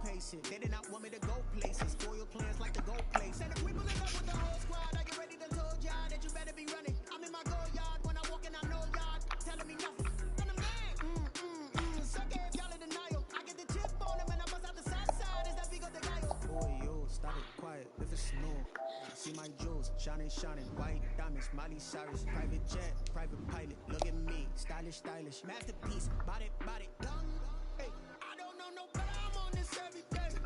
pace it. They did not want me to go places. Spoil plans like the go place. And if we pull it up with the whole squad, are you ready to told y'all that you better be running? I'm in my go yard when I walk in, I know y'all telling me nothing. I'm the man. Suck it if y'all in denial. I get the chip on him and I bust out the south side. Is that Vigo de Gallo? Boy, yo, stop it, quiet, if it's snow. See my jewels, shining, white diamonds, Miley Cyrus, private jet, private pilot, look at me, stylish, masterpiece, body, dumb, hey, I don't know no better, I'm on this every day,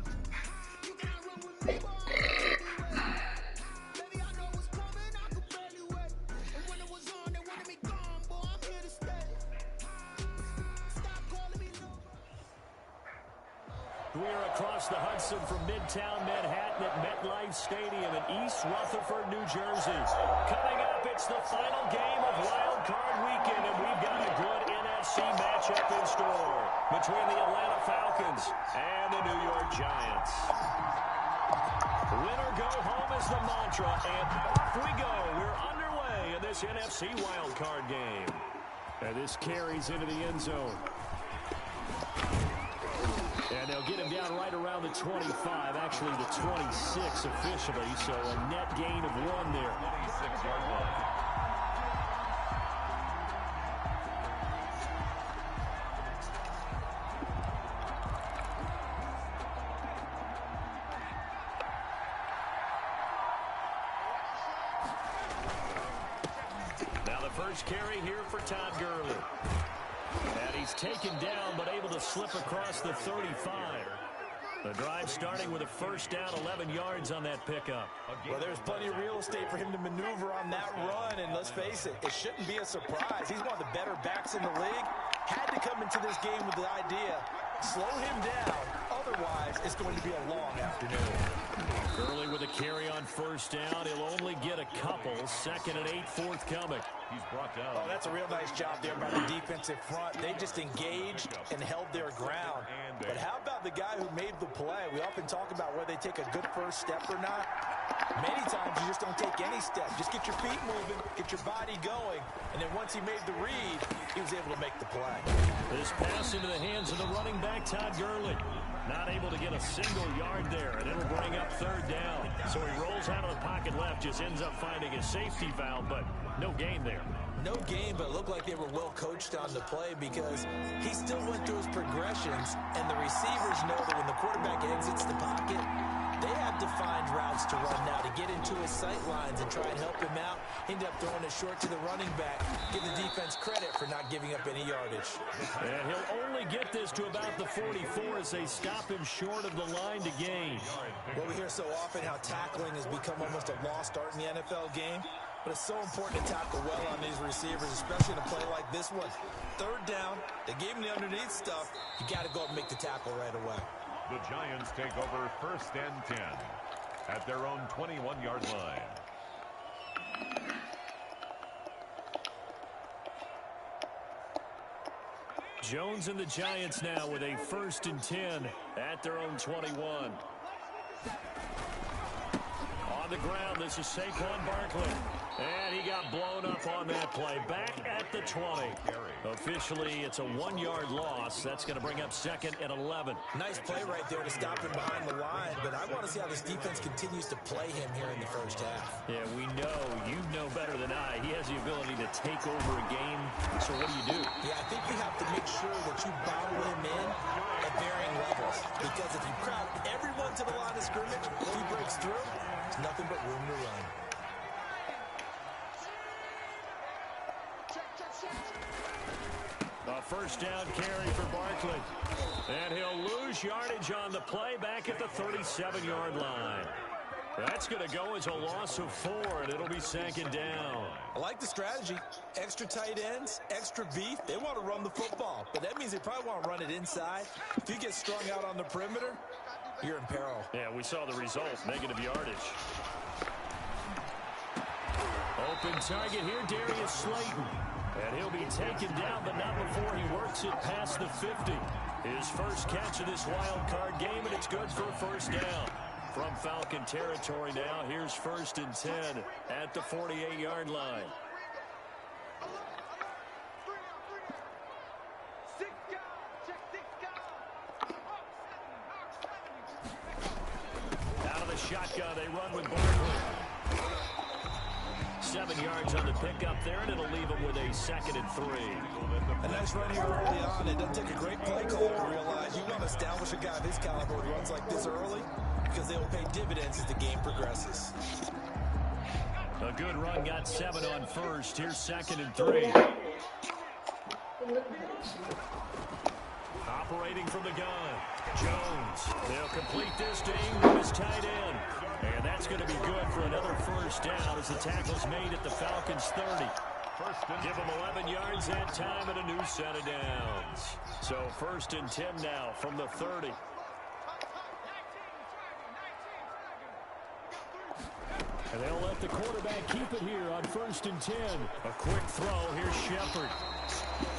you cannot run with me, boy, baby, I know what's coming, I could barely wait, and when it was on, they wanted me gone, boy, I'm here to stay, stop calling me no. We're across the Hudson from Midtown Manhattan at MetLife Stadium in East Rutherford, New Jersey. Coming up, it's the final game of Wild Card Weekend, and we've got a good NFC matchup in store between the Atlanta Falcons and the New York Giants. Win or go home is the mantra, and off we go. We're underway in this NFC Wild Card game. And this carries into the end zone. And they'll get him down right around the 25, actually the 26 officially, so a net gain of 1 there. 26-yard line. Now the first carry here for Todd Gurley. And he's taken down, but able to slip across the 35. The drive starting with a first down, 11 yards on that pickup. Well, there's plenty of real estate for him to maneuver on that run, and let's face it, it shouldn't be a surprise. He's one of the better backs in the league. Had to come into this game with the idea, slow him down, otherwise it's going to be a long afternoon. Gurley with a carry on first down. He'll only get a couple. 2nd and 8 forthcoming. He's brought down. Oh, that's a real nice job there by the defensive front. They just engaged and held their ground. But how about the guy who made the play? We often talk about whether they take a good first step or not. Many times you just don't take any step. Just get your feet moving, get your body going, and then once he made the read, he was able to make the play. This pass into the hands of the running back, Todd Gurley. Not able to get a single yard there, and it'll bring up 3rd down. So he rolls out of the pocket left, just ends up finding a safety valve, but no gain there. No gain, but it looked like they were well coached on the play because he still went through his progressions, and the receivers know that when the quarterback exits the pocket, they have to find routes to run now to get into his sight lines and try and help him out. End up throwing it short to the running back. Give the defense credit for not giving up any yardage. And he'll only get this to about the 44 as they stop him short of the line to gain. Well, we hear so often how tackling has become almost a lost art in the NFL game. But it's so important to tackle well on these receivers, especially in a play like this one. 3rd down, they gave him the underneath stuff. You got to go and make the tackle right away. The Giants take over 1st and 10 at their own 21-yard line. Jones and the Giants now with a 1st and 10 at their own 21. On the ground, this is Saquon Barkley. And he got blown up on that play. Back at the 20. Officially, it's a 1-yard loss. That's going to bring up 2nd and 11. Nice play right there to stop him behind the line. But I want to see how this defense continues to play him here in the first half. Yeah, we know. You know better than I. He has the ability to take over a game. So what do? Yeah, I think you have to make sure that you bottle him in at varying levels. Because if you crowd everyone to the line of scrimmage, if he breaks through, there's nothing but room to run. A first down carry for Barkley. And he'll lose yardage on the play back at the 37-yard line. That's going to go as a loss of 4, and it'll be 2nd down. I like the strategy. Extra tight ends, extra beef. They want to run the football, but that means they probably want to run it inside. If you get strung out on the perimeter, you're in peril. Yeah, we saw the result, negative yardage. Open target here, Darius Slayton. And he'll be taken down, but not before he works it past the 50. His first catch of this wild card game, and it's good for a first down. From Falcon territory now, here's 1st and 10 at the 48-yard line. shotgun. They run with Barkley. 7 yards on the pickup there, and it'll leave them with a 2nd and 3. A nice run here early on. It doesn't take a great play caller to realize you want to establish a guy of his caliber who runs like this early because they will pay dividends as the game progresses. A good run, got 7 on first. Here's 2nd and 3. Operating from the gun, Jones. They'll complete this to Ingram, his tight end. And that's going to be good for another first down as the tackle's made at the Falcons' 30. Give them 11 yards that time and a new set of downs. So 1st and 10 now from the 30. And they'll let the quarterback keep it here on 1st and 10. A quick throw. Here's Shepard.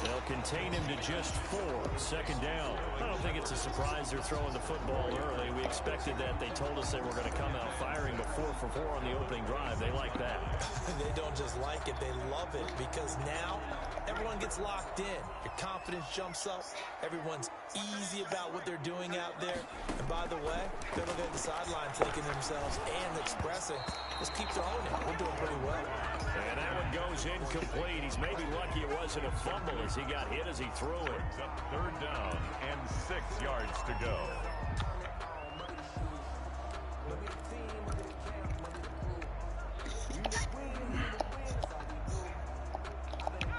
They'll contain him to just 4. 2nd down. I don't think it's a surprise they're throwing the football early. We expected that. They told us they were going to come out firing to 4 for 4 on the opening drive. They like that. They don't just like it. They love it because now everyone gets locked in. Your confidence jumps up. Everyone's easy about what they're doing out there. And by the way, they're looking at the sideline thinking to themselves and expressing, let's keep throwing it. We're doing pretty well. And that one goes incomplete. He's maybe lucky it wasn't a fumble as he got hit as he threw it. 3rd down and 6 yards to go.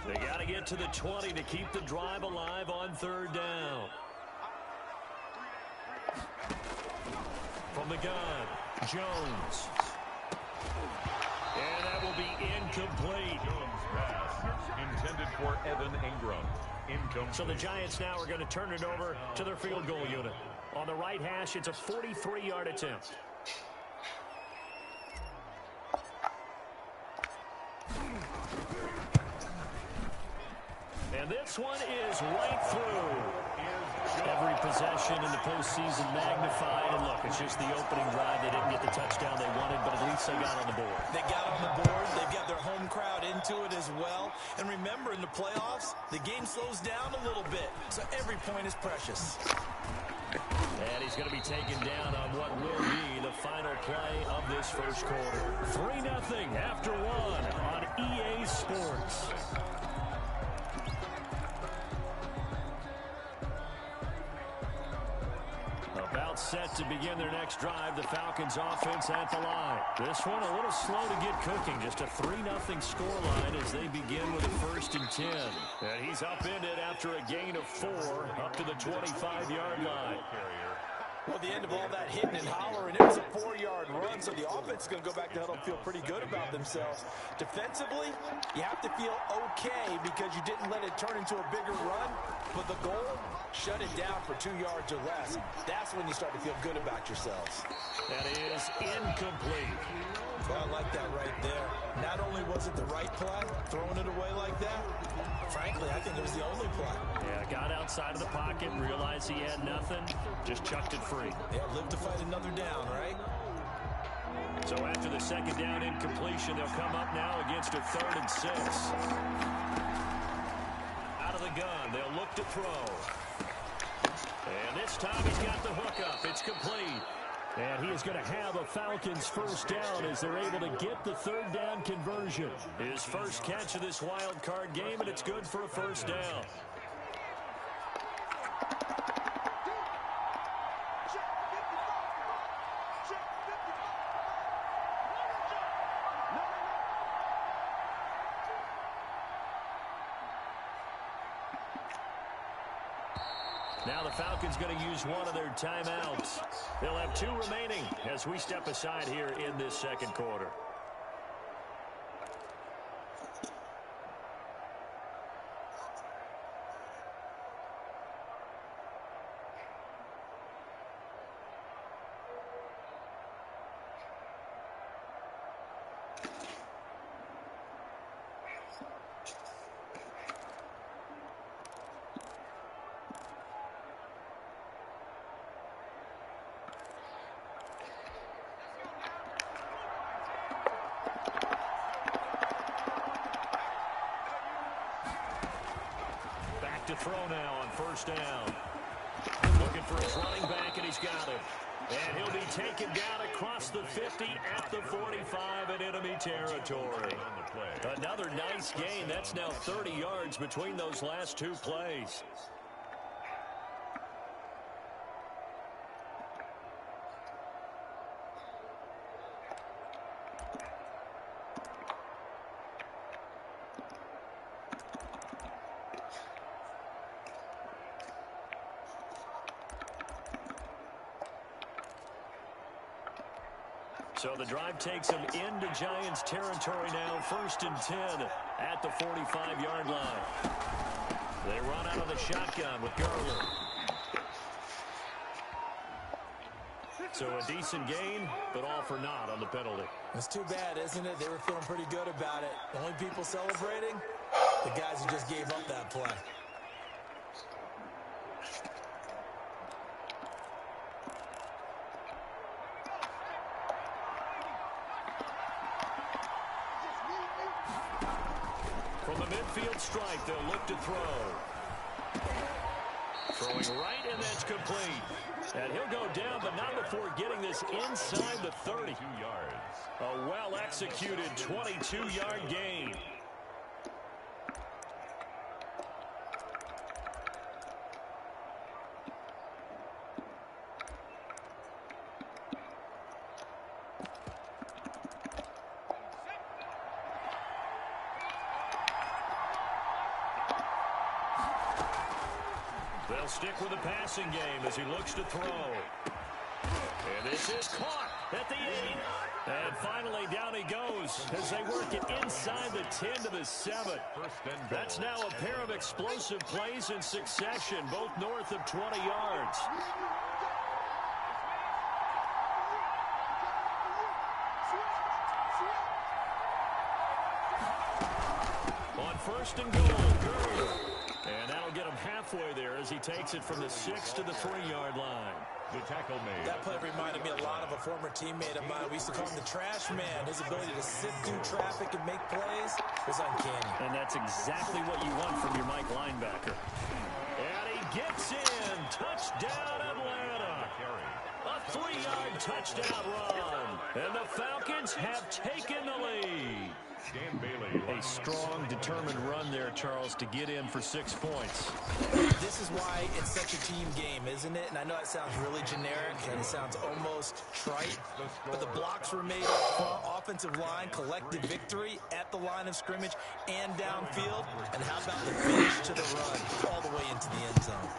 They got to get to the 20 to keep the drive alive on 3rd down. From the gun, Jones. And that will be incomplete. Jones pass intended for Evan Ingram. Incomplete. So the Giants now are going to turn it over to their field goal unit. On the right hash, it's a 43-yard attempt. And this one is right through. Every possession in the postseason magnified. And look, it's just the opening drive. They didn't get the touchdown they wanted, but at least they got on the board. They got on the board. They've got their home crowd into it as well. And remember, in the playoffs, the game slows down a little bit. So every point is precious. And he's going to be taken down on what will be the final play of this first quarter. 3-0 after 1 on EA Sports. About set to begin their next drive. The Falcons offense at the line. This one a little slow to get cooking. Just a 3-0 scoreline as they begin with a 1st and 10. And he's upended after a gain of 4 up to the 25-yard line. Well, at the end of all that hitting and hollering, it was a 4-yard run, so the offense is going to go back to huddle and feel pretty good about themselves. Defensively, you have to feel okay because you didn't let it turn into a bigger run, but the goal, shut it down for 2 yards or less. That's when you start to feel good about yourselves. That is incomplete. Well, I like that right there. Not only was it the right play, throwing it away like that, frankly, I think it was the only play. Yeah, got outside of the pocket, realized he had nothing, just chucked it free. Yeah, live to fight another down, right? So after the 2nd down incompletion, they'll come up now against a 3rd and 6. Out of the gun, they'll look to throw. And this time he's got the hook up. It's complete. And he is going to have a Falcons first down as they're able to get the 3rd down conversion. His first catch of this wild card game, and it's good for a first down. Now the Falcons going to use one of their timeouts. They'll have 2 remaining as we step aside here in this 2nd quarter. To throw now on 1st down. Looking for his running back, and he's got it. And he'll be taken down across the 50 at the 45 in enemy territory. Another nice gain. That's now 30 yards between those last two plays. So the drive takes them into Giants territory now, 1st and 10 at the 45-yard line. They run out of the shotgun with Garland. So a decent gain, but all for naught on the penalty. It's too bad, isn't it? They were feeling pretty good about it. The only people celebrating, the guys who just gave up that play. From the midfield strike, they'll look to throw. Throwing right, and that's complete. And he'll go down, but not before getting this inside the 30. A well-executed 22-yard gain. They'll stick with the passing game as he looks to throw. And this is caught at the 8. And finally down he goes as they work it inside the 10 to the 7. That's now a pair of explosive plays in succession, both north of 20 yards. On 1st and goal, and that'll get him halfway there as he takes it from the 6 to the 3-yard line. The tackle made. That play reminded me a lot of a former teammate of mine. We used to call him the trash man. His ability to sift through traffic and make plays was uncanny. And that's exactly what you want from your Mike linebacker. And he gets in. Touchdown, Atlanta. A 3-yard touchdown run. And the Falcons have taken the lead. Dan Bailey. A strong, determined run there, Charles, to get in for 6 points. This is why it's such a team game, isn't it? And I know that sounds really generic and it sounds almost trite, but the blocks were made up front, offensive line, collective victory at the line of scrimmage and downfield. And how about the finish to the run all the way into the end zone?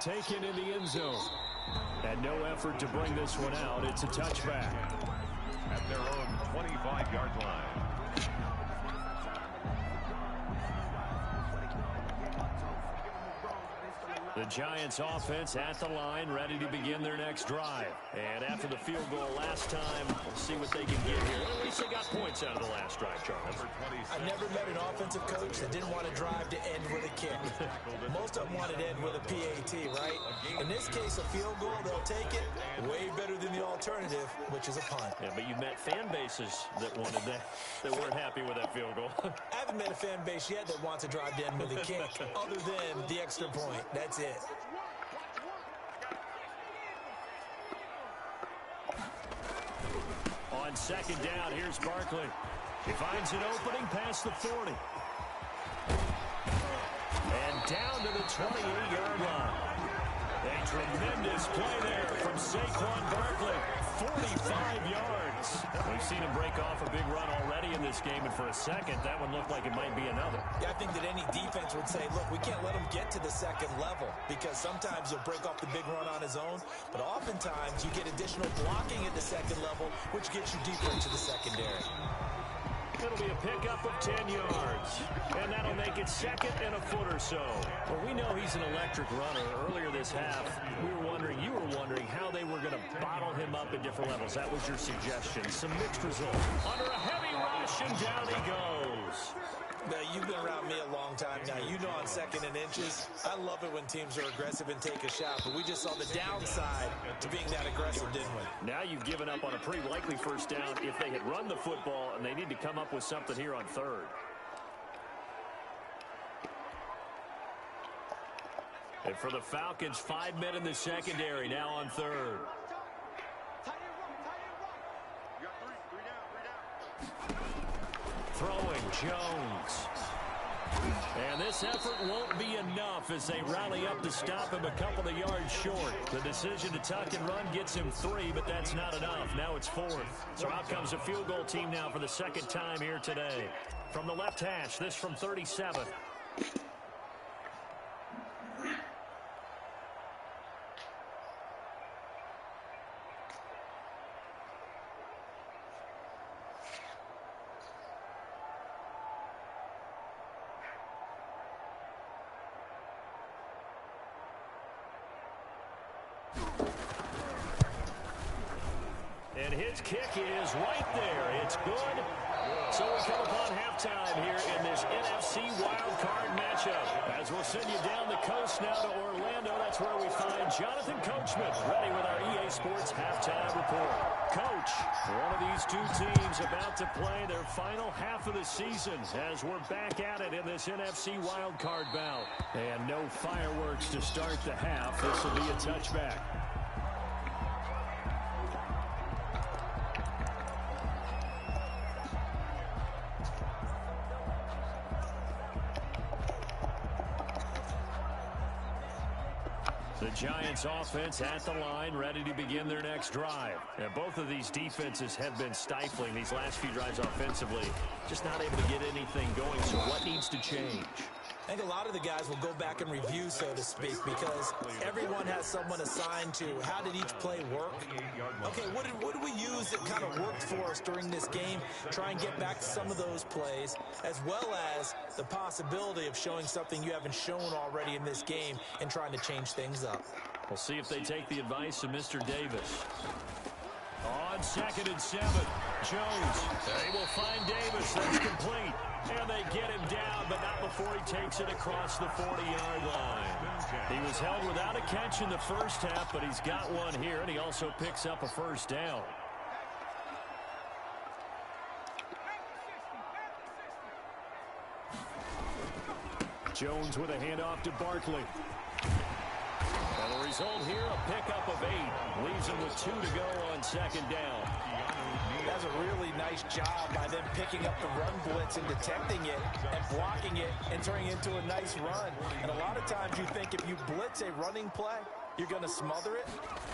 Taken in the end zone. And no effort to bring this one out. It's a touchback. At their own 25-yard line. The Giants offense at the line, ready to begin their next drive. And after the field goal last time, we'll see what they can get here. At least they got points out of the last drive, Charles. I never met an offensive coach that didn't want to drive to end with a kick. Most of them wanted to end with a PAT, right? In this case, a field goal, they'll take it. Way better than the alternative, which is a punt. Yeah, but you met fan bases that wanted that weren't happy with that field goal. I haven't met a fan base yet that wants to drive to end with a kick, other than the extra point. That's it. On 2nd down, here's Barkley. He finds an opening past the 40. And down to the 28-yard line. A tremendous play there from Saquon Barkley. 45 yards. We've seen him break off a big run already in this game, and for a second, that one looked like it might be another. Yeah, I think that any defense would say, look, we can't let him get to the second level, because sometimes he'll break off the big run on his own, but oftentimes you get additional blocking at the second level, which gets you deeper into the secondary. It'll be a pickup of 10 yards, and that'll make it 2nd and a foot or so. Well, we know he's an electric runner. Earlier this half, you were wondering how they were going to bottle him up at different levels. That was your suggestion. Some mixed results. Under a heavy rush, and down he goes. Now, you've been around me a long time now. You know on 2nd and inches, I love it when teams are aggressive and take a shot, but we just saw the downside to being that aggressive, didn't we? Now you've given up on a pretty likely first down if they had run the football, and they need to come up with something here on 3rd. And for the Falcons, 5 men in the secondary, now on third. Throwing Jones. And this effort won't be enough as they rally up to stop him a couple of yards short. The decision to tuck and run gets him 3, but that's not enough. Now it's 4th. So out comes a field goal team now for the second time here today. From the left hash, this from 37. And his kick is right there. It's good. So we come upon halftime here in this NFC wildcard matchup. As we'll send you down the coast now to Orlando, that's where we find Jonathan Coachman ready with our EA Sports halftime report. Coach, one of these two teams about to play their final half of the season as we're back at it in this NFC wildcard bout. And no fireworks to start the half. This will be a touchback. The Giants offense at the line, ready to begin their next drive. And both of these defenses have been stifling these last few drives offensively. Just not able to get anything going, so what needs to change? I think a lot of the guys will go back and review, so to speak, because everyone has someone assigned to how did each play work. Okay, what did we use that kind of worked for us during this game? Try and get back to some of those plays, as well as the possibility of showing something you haven't shown already in this game and trying to change things up. We'll see if they take the advice of Mr. Davis. On 2nd and 7, Jones. They will find Davis. That's complete. And they get him down, but not before he takes it across the 40-yard line. He was held without a catch in the first half, but he's got one here, and he also picks up a first down. Jones with a handoff to Barkley. And the result here, a pickup of 8. Leaves him with 2 to go on 2nd down. That's a really nice job by them picking up the run blitz and detecting it and blocking it and turning it into a nice run. And a lot of times you think if you blitz a running play, you're going to smother it.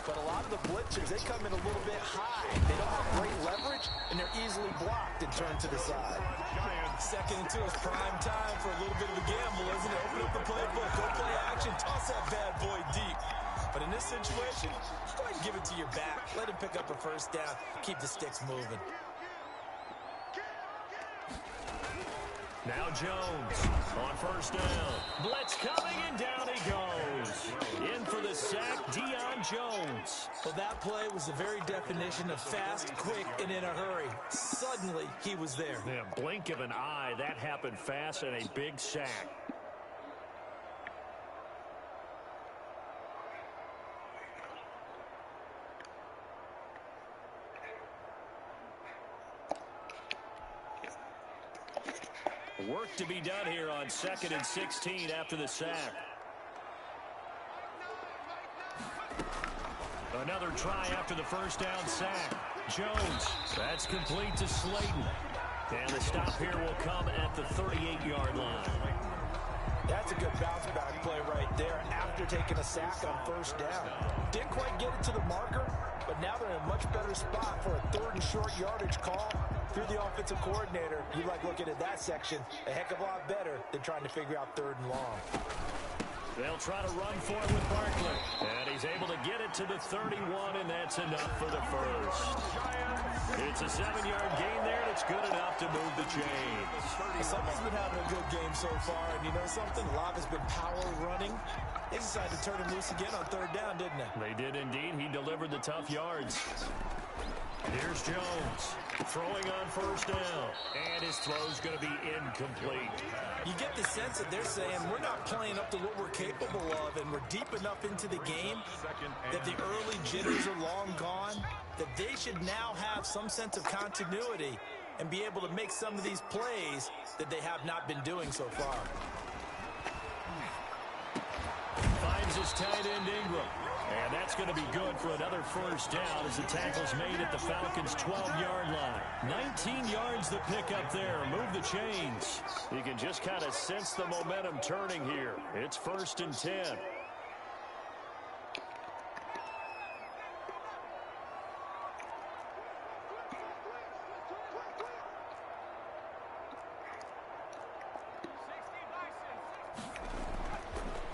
But a lot of the blitzers, they come in a little bit high. They don't have great leverage, and they're easily blocked and turned to the side. 2nd and 2 is prime time for a little bit of a gamble, isn't it? Open up the playbook, go play action, toss that bad boy deep. But in this situation, go ahead and give it to your back. Let him pick up a first down. Keep the sticks moving. Now Jones on 1st down. Blitz coming, and down he goes. In for the sack, Deion Jones. Well, that play was the very definition of fast, quick, and in a hurry. Suddenly, he was there. Yeah, blink of an eye, that happened fast, and a big sack. Work to be done here on 2nd and 16 after the sack. Another try after the first down sack. Jones, that's complete to Slayton. And the stop here will come at the 38-yard line. That's a good bounce back play right there after taking a sack on 1st down. Didn't quite get it to the marker, but now they're in a much better spot for a 3rd and short yardage call. Through the offensive coordinator, you like looking at that section a heck of a lot better than trying to figure out 3rd and long. They'll try to run for it with Barkley. And he's able to get it to the 31, and that's enough for the first. It's a 7-yard gain there, and it's good enough to move the chains. Someone's been having a good game so far, and you know something? A lot has been power running. They decided to turn him loose again on 3rd down, didn't they? They did indeed. He delivered the tough yards. Here's Jones throwing on 1st down, and his throw's going to be incomplete. You get the sense that they're saying we're not playing up to what we're capable of, and we're deep enough into the game that the early jitters are long gone, that they should now have some sense of continuity and be able to make some of these plays that they have not been doing so far. Finds his tight end Ingram. And that's going to be good for another first down as the tackle's made at the Falcons' 12-yard line. 19 yards to pick up there. Move the chains. You can just kind of sense the momentum turning here. It's 1st and 10.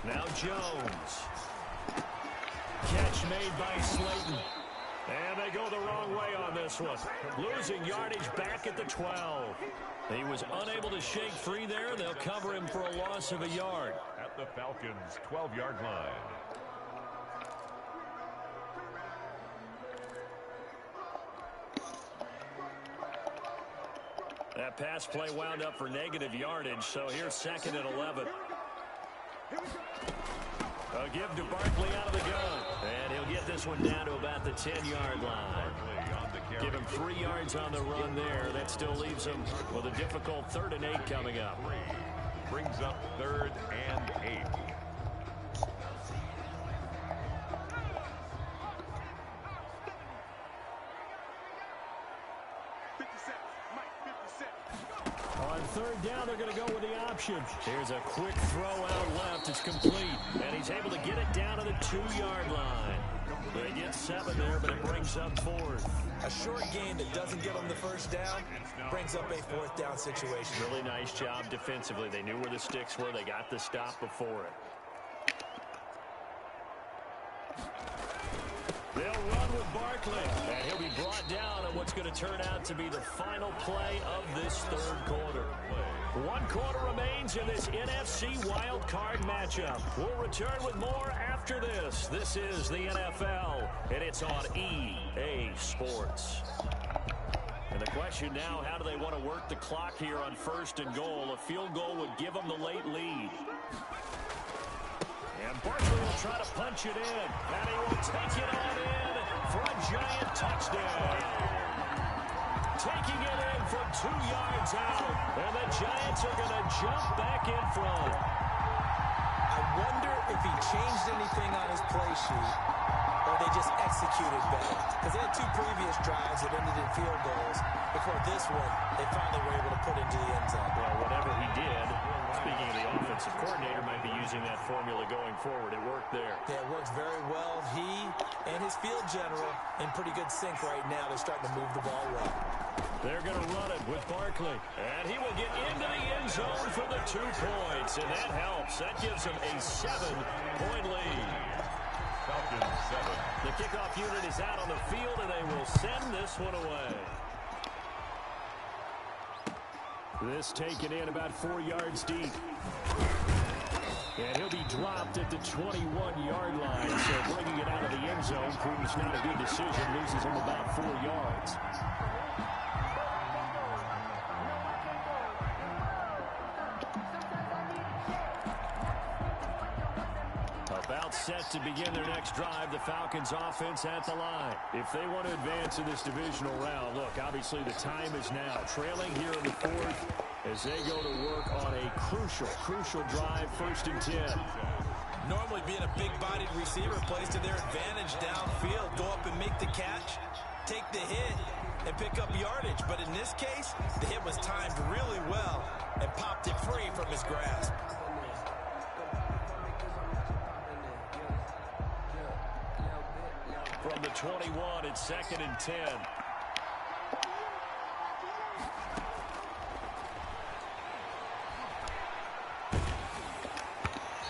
Now Jones. Catch made by Slayton. And they go the wrong way on this one. Losing yardage back at the 12. He was unable to shake free there. They'll cover him for a loss of a yard. At the Falcons' 12-yard line. That pass play wound up for negative yardage, so here's 2nd and 11. A give to Barkley out of the gun. And he'll get this one down to about the 10-yard line. Give him 3 yards on the run there. That still leaves him with a difficult 3rd and 8 coming up. Brings up 3rd and 8. On 3rd down, they're going to go with the option. Here's a quick throw out left. It's complete. And he's able to get it down to the 2-yard line. They get 7 there, but it brings up 4th. A short gain that doesn't get them the first down brings up a 4th down situation. Really nice job defensively. They knew where the sticks were. They got the stop before it. They'll run with Barkley. And he'll be brought down on what's going to turn out to be the final play of this 3rd quarter. 1 quarter remains in this NFC wild card matchup. We'll return with more after this. This is the NFL, and it's on EA Sports. And the question now, how do they want to work the clock here on 1st and goal? A field goal would give them the late lead. And Barkley will try to punch it in. And he will take it on in for a giant touchdown. Taking it in from 2 yards out. And the Giants are going to jump back in front. I wonder if he changed anything on his play sheet or they just executed better. Because they had 2 previous drives that ended in field goals. Before this one, they finally were able to put into the end zone. Well, whatever he did, speaking of the offensive coordinator, might be using that formula going forward. It worked there. Yeah, it works very well. He and his field general in pretty good sync right now. They're starting to move the ball well. They're going to run it with Barkley. And he will get into the end zone for the 2 points. And that helps. That gives him a 7-point lead. Falcons 7. The kickoff unit is out on the field, and they will send this one away. This taken in about 4 yards deep. And he'll be dropped at the 21-yard line. So bringing it out of the end zone proves not a good decision. Loses him about 4 yards. About set to begin their next drive, the Falcons offense at the line. If they want to advance in this divisional round, look, obviously the time is now. Trailing here in the 4th as they go to work on a crucial drive, 1st and 10. Normally being a big-bodied receiver plays to their advantage downfield. Go up and make the catch, take the hit, and pick up yardage. But in this case, the hit was timed really well and popped it free from his grasp. From the 21, it's 2nd and 10.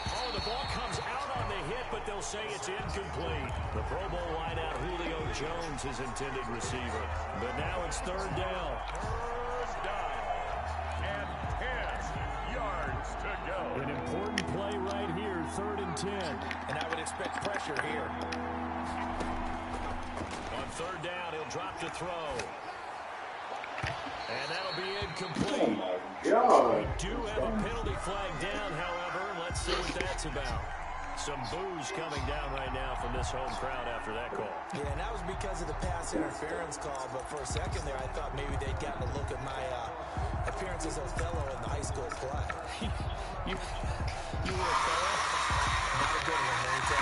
Oh, the ball comes out on the hit, but they'll say it's incomplete. The Pro Bowl wideout Julio Jones is intended receiver. But now it's 3rd down. 3rd down. And 10 yards to go. An important play right here, 3rd and 10. And I would expect pressure here. On 3rd down, he'll drop to throw. And that'll be incomplete. God. We do have a penalty flag down, however. Let's see what that's about. Some boos coming down right now from this home crowd after that call. Yeah, and that was because of the pass interference call. But for a second there, I thought maybe they'd gotten a look at my appearance as Othello in the high school play. you were a fan? Not a good one, let me tell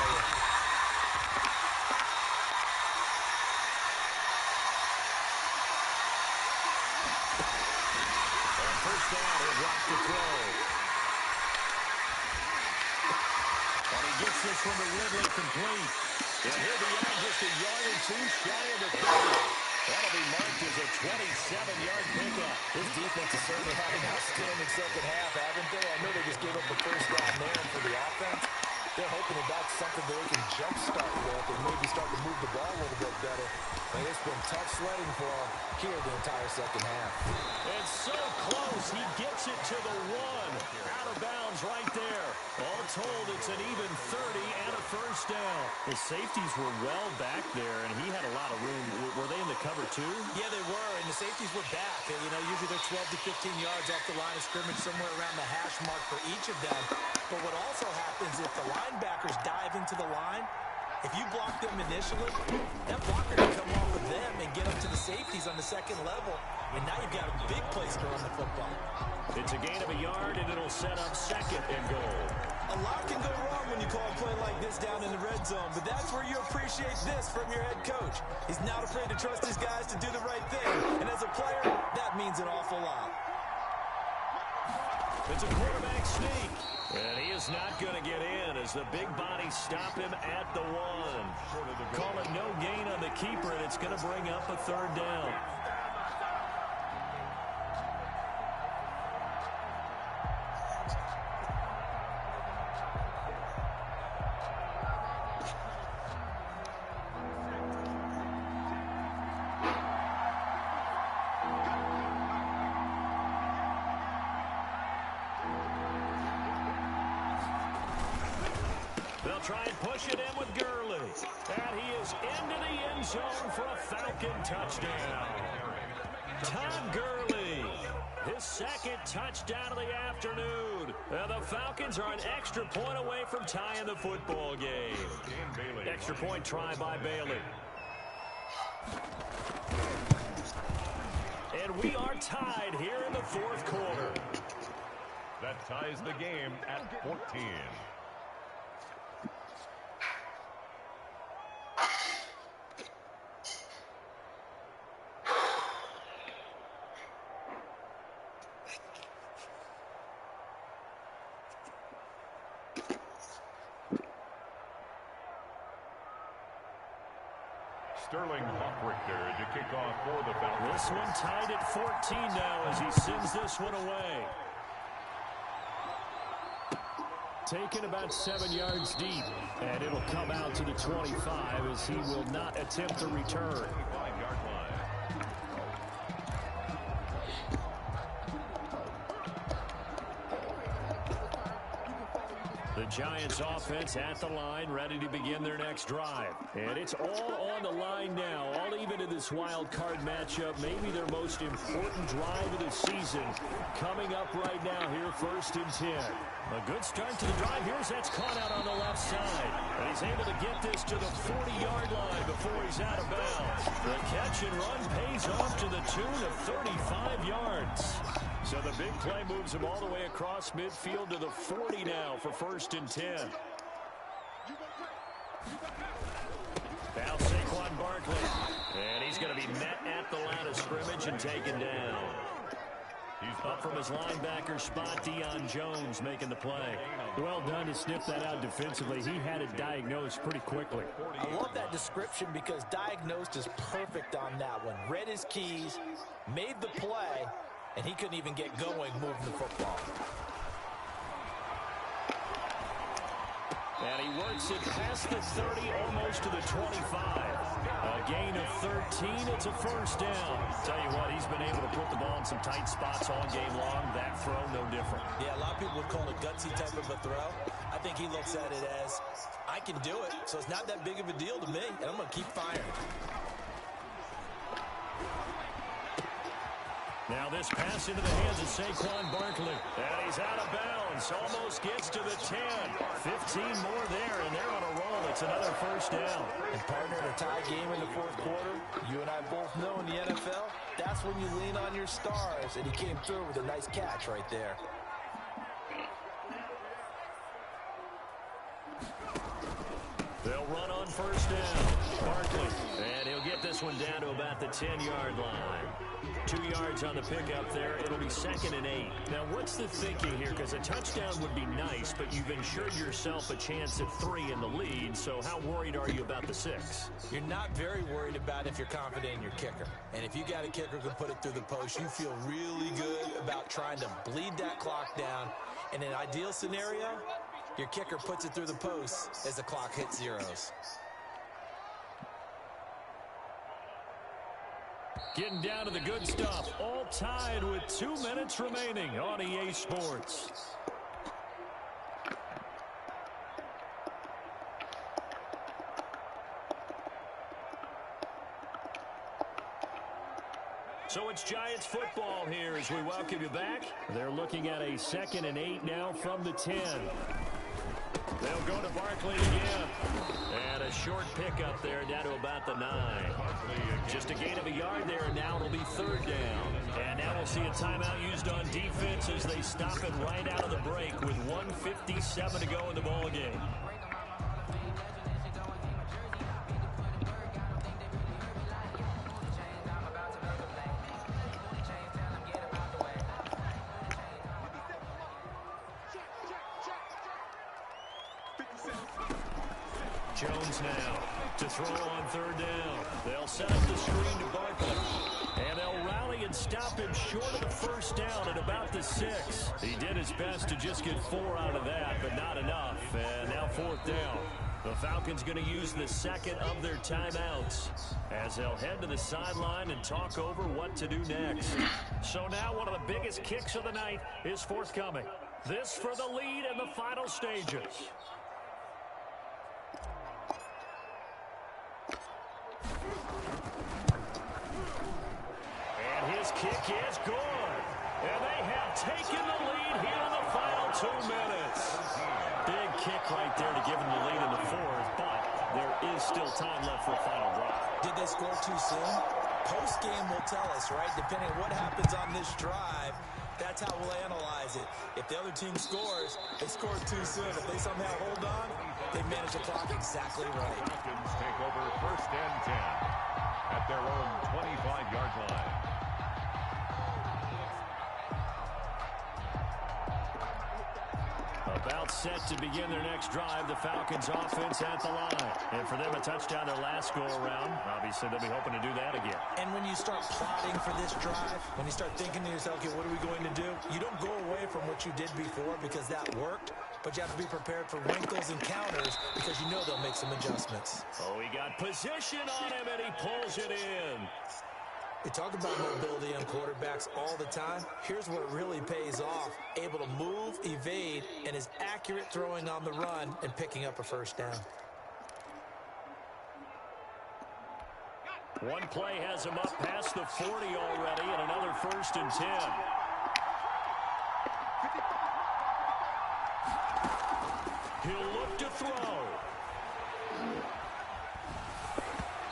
gets this one to Ridley complete. And he'll be out just a yard or two shy of the 30. That'll be marked as a 27-yard pickup. This defense has certainly had an outstanding second half, haven't they? I know they just gave up the first down there, and for the offense, they're hoping that that's something that they can jumpstart with and maybe start to move the ball a little bit better. And it's been tough sledding for them here the entire second half. It's so close. He gets it to the 1. Out of bounds right there. All told, it's an even 30 and a first down. The safeties were well back there, and he had a lot of room. Were they in the cover too? Yeah, they were, and the safeties were back. You know, usually they're 12 to 15 yards off the line of scrimmage, somewhere around the hash mark for each of them. But what also happens if the linebackers dive into the line, if you block them initially, that blocker can come off of them and get up to the safeties on the second level, and now you've got a big place to run the football. It's a gain of a yard, and it'll set up second and goal. A lot can go wrong when you call a play like this down in the red zone, but that's where you appreciate this from your head coach. He's not afraid to trust his guys to do the right thing, and as a player, that means an awful lot. It's a quarterback sneak. And he is not going to get in as the big bodies stop him at the 1. Call it no gain on the keeper, and it's going to bring up a third down. They'll try and push it in with Gurley. And he is into the end zone for a Falcon touchdown. Todd Gurley, his second touchdown of the afternoon. And the Falcons are an extra point away from tying the football game. Extra point try by Bailey. And we are tied here in the fourth quarter. That ties the game at 14. Sterling Hockrichter to kick off for the Falcons. This one tied at 14 now as he sends this one away. Taken about 7 yards deep, and it'll come out to the 25 as he will not attempt to return. 5-yard line. The Giants offense at the line, ready to begin their next drive. And it's all on the line now, all even in this wild card matchup. Maybe their most important drive of the season coming up right now here, 1st and 10. A good start to the drive. Here's that's caught out on the left side. And he's able to get this to the 40-yard line before he's out of bounds. The catch and run pays off to the tune of 35 yards. So the big play moves him all the way across midfield to the 40 now for 1st and 10. Now Saquon Barkley. And he's going to be met at the line of scrimmage and taken down. Up from his linebacker spot, Deion Jones making the play. Well done to sniff that out defensively. He had it diagnosed pretty quickly. I love that description because diagnosed is perfect on that one. Read his keys, made the play, and he couldn't even get going moving the football. And he works it past the 30, almost to the 25. A gain of 13. It's a first down. Tell you what, he's been able to put the ball in some tight spots all game long. That throw, no different. Yeah, a lot of people would call it a gutsy type of a throw. I think he looks at it as, I can do it, so it's not that big of a deal to me, and I'm going to keep firing. Now this pass into the hands of Saquon Barkley. And he's out of bounds. Almost gets to the 10. 15 more there, and they're on a roll. It's another first down. And partner, in a tie game in the fourth quarter, you and I both know in the NFL, that's when you lean on your stars. And he came through with a nice catch right there. They'll run on first down. Barkley. And he'll get this one down to about the 10-yard line. 2 yards on the pickup there. It'll be 2nd and 8. Now, what's the thinking here? Because a touchdown would be nice, but you've ensured yourself a chance at 3 in the lead, so how worried are you about the 6? You're not very worried about if you're confident in your kicker. And if you got a kicker who can put it through the post, you feel really good about trying to bleed that clock down. In an ideal scenario, your kicker puts it through the post as the clock hits zeros. Getting down to the good stuff. All tied with 2 minutes remaining on EA Sports. So it's Giants football here as we welcome you back. They're looking at a 2nd and 8 now from the 10. They'll go to Barkley again. And a short pickup there down to about the 9. Just a gain of a yard there, and now it'll be 3rd down. And now we'll see a timeout used on defense as they stop it right out of the break with 1:57 to go in the ballgame. Jones now to throw on 3rd down. They'll set up the screen to Barkley. And they'll rally and stop him short of the 1st down at about the 6. He did his best to just get 4 out of that, but not enough. And now 4th down. The Falcons going to use the 2nd of their timeouts as they'll head to the sideline and talk over what to do next. So now one of the biggest kicks of the night is forthcoming. This for the lead in the final stages. His kick is good. And they have taken the lead here in the final 2 minutes. Big kick right there to give them the lead in the 4th, but there is still time left for a final drive. Did they score too soon? Post-game will tell us, right? Depending on what happens on this drive, that's how we'll analyze it. If the other team scores, they scored too soon. If they somehow hold on, they manage the clock exactly right. Falcons take over 1st and 10 at their own 25-yard line. About set to begin their next drive, the Falcons offense at the line. And for them, a touchdown their last go-around. Obviously, they'll be hoping to do that again. And when you start plotting for this drive, when you start thinking to yourself, okay, what are we going to do? You don't go away from what you did before because that worked, but you have to be prepared for wrinkles and counters because you know they'll make some adjustments. Oh, he got position on him, and he pulls it in. They talk about mobility on quarterbacks all the time. Here's where it really pays off. Able to move, evade, and is accurate throwing on the run and picking up a 1st down. One play has him up past the 40 already, and another 1st and 10. He'll look to throw.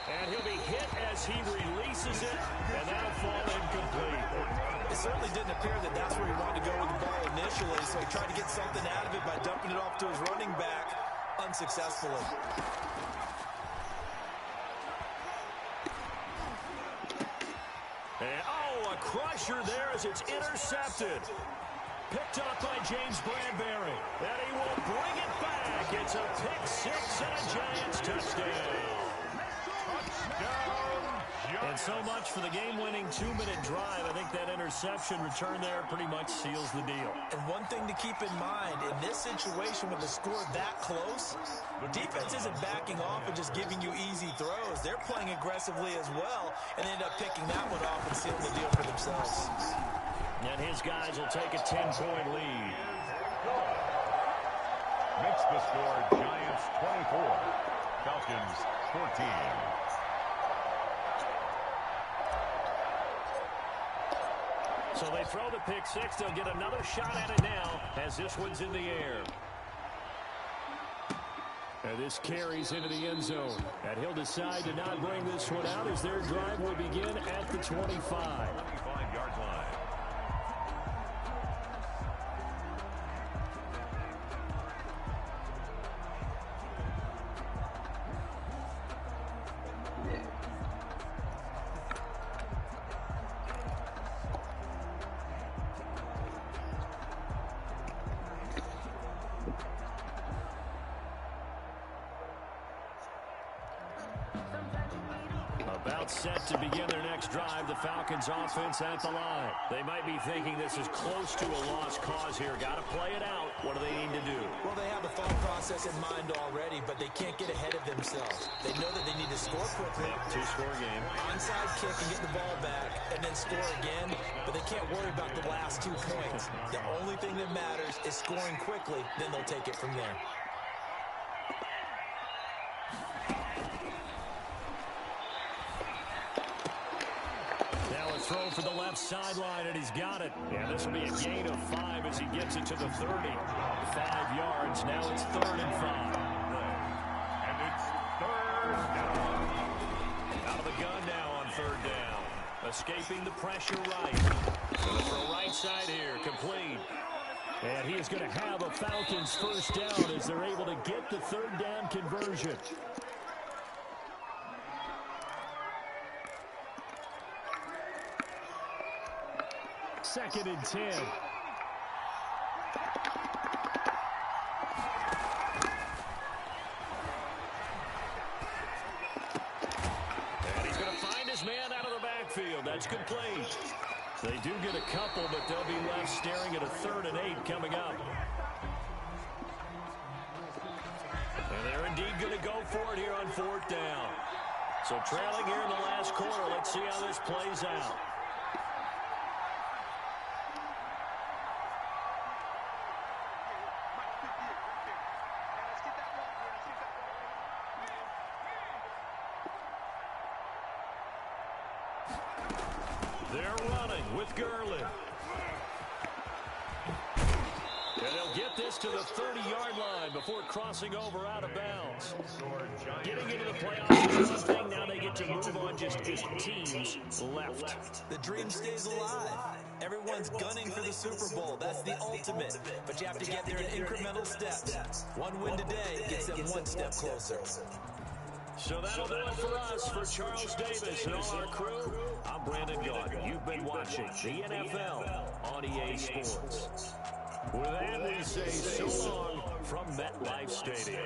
And he'll be hit as he releases it, and that'll fall incomplete. It certainly didn't appear that that's where he wanted to go with the ball initially, so he tried to get something out of it by dumping it off to his running back unsuccessfully. And, oh, a crusher there as it's intercepted. Picked up by James Bradbury. And he will bring it back. It's a pick 6 and a Giants touchdown. And so much for the game-winning 2-minute drive. I think that interception return there pretty much seals the deal. And one thing to keep in mind, in this situation with the score that close, defense isn't backing off and just giving you easy throws. They're playing aggressively as well and end up picking that one off and sealing the deal for themselves. And his guys will take a 10-point lead. Makes the score Giants 24, Falcons 14. So they throw the pick 6. They'll get another shot at it now as this one's in the air. And this carries into the end zone. And he'll decide to not bring this one out as their drive will begin at the 25. 25-yard line. About set to begin their next drive, the Falcons offense at the line. They might be thinking this is close to a lost cause here. Got to play it out. What do they need to do? Well, they have the thought process in mind already, but they can't get ahead of themselves. They know that they need to score quickly. Yep, two-score game. Onside kick and get the ball back, and then score again, but they can't worry about the last 2 points. The only thing that matters is scoring quickly, then they'll take it from there. Throw for the left sideline, and he's got it. Yeah, this will be a gain of 5 as he gets it to the 30. 5 yards. Now it's 3rd and 5. And it's 3rd down. Out of the gun now on 3rd down. Escaping the pressure right. Gonna throw right side here. Complete. And he is going to have a Falcons first down as they're able to get the 3rd down conversion. Second and 10. And he's going to find his man out of the backfield. That's complete. They do get a couple, but they'll be left staring at a 3rd and 8 coming up. And they're indeed going to go for it here on 4th down. So trailing here in the last quarter. Let's see how this plays out. They're running with Gurley. And they'll get this to the 30-yard line before crossing over out of bounds. Getting into the playoffs is one thing. Now they get to move on just 8 teams left. The dream stays alive. Everyone's gunning for the Super Bowl. That's the ultimate. But you have to get there in incremental steps. One win today gets them one step closer. So that'll do it for us. For Charles Davis and all our crew, I'm Brandon Gaudin. You've been watching the NFL on EA Sports. With that, we say so long from MetLife Stadium.